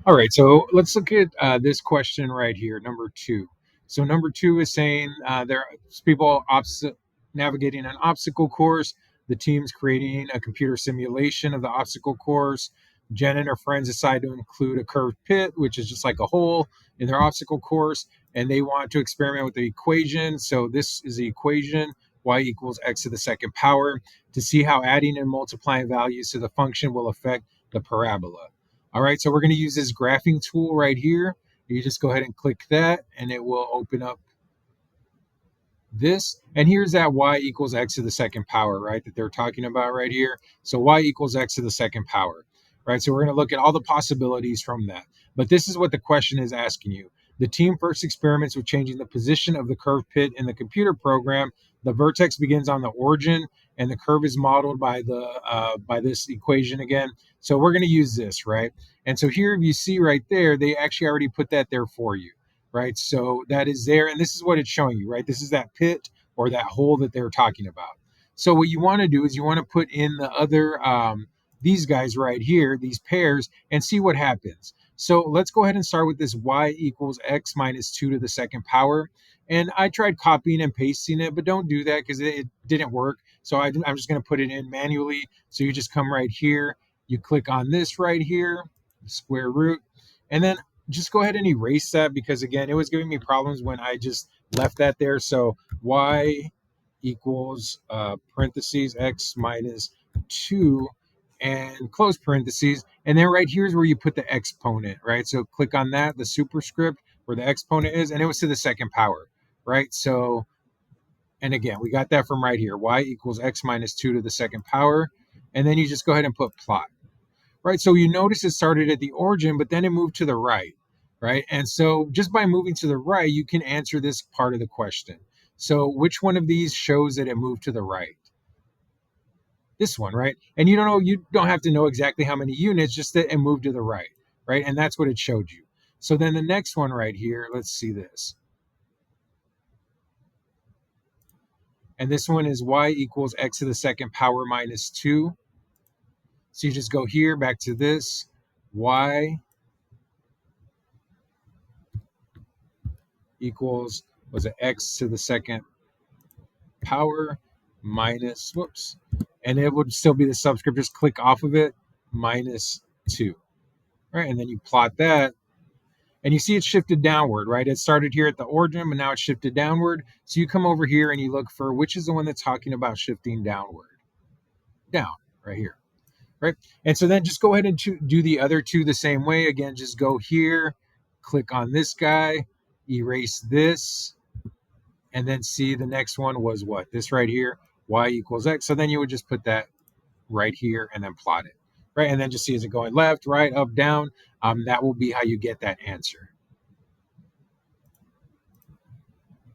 All right, so let's look at this question right here, number two. So number two is saying there's people navigating an obstacle course. The team's creating a computer simulation of the obstacle course. Jen and her friends decide to include a curved pit, which is just like a hole in their obstacle course, and they want to experiment with the equation. So this is the equation: y equals x to the second power, to see how adding and multiplying values to the function will affect the parabola. All right, so we're going to use this graphing tool right here. You just go ahead and click that, and it will open up this. And here's that y equals x to the second power, right, that they're talking about right here. So y equals x to the second power, right? So we're going to look at all the possibilities from that. But this is what the question is asking you. The team first experiments with changing the position of the curved pit in the computer program. The vertex begins on the origin, and the curve is modeled by this equation again. So we're going to use this, right? And so here you see right there, they actually already put that there for you, right? So that is there, and this is what it's showing you, right? This is that pit or that hole that they're talking about. So what you want to do is you want to put in the other these guys right here, these pairs, and see what happens. So let's go ahead and start with this y equals x minus 2 to the second power. And I tried copying and pasting it, but don't do that because it didn't work. So I'm just going to put it in manually. So you just come right here, you click on this right here, square root, and then just go ahead and erase that because again, it was giving me problems when I just left that there. So y equals parentheses x minus 2 and close parentheses. And then right here is where you put the exponent, right? So click on that, the superscript where the exponent is, and it was to the second power, right? So, and again, we got that from right here, y equals x minus 2 to the second power. And then you just go ahead and put plot, right? So you notice it started at the origin, but then it moved to the right, right? And so just by moving to the right, you can answer this part of the question. So which one of these shows that it moved to the right? This one, right? And you don't have to know exactly how many units, just that it moved to the right, right? And that's what it showed you. So then the next one right here, let's see this. And this one is y equals x to the second power minus 2. So you just go here, back to this, y equals, was it x to the second power minus, whoops, and it would still be the subscript, just click off of it, minus 2, right? And then you plot that, and you see it shifted downward, right? It started here at the origin, but now it's shifted downward. So you come over here and you look for which is the one that's talking about shifting downward, down, right here, right? And so then just go ahead and do the other two the same way. Again, just go here, click on this guy, erase this, and then see the next one was what? This right here, y equals x. So then you would just put that right here and then plot it, right? And then just see is it going left, right, up, down. That will be how you get that answer.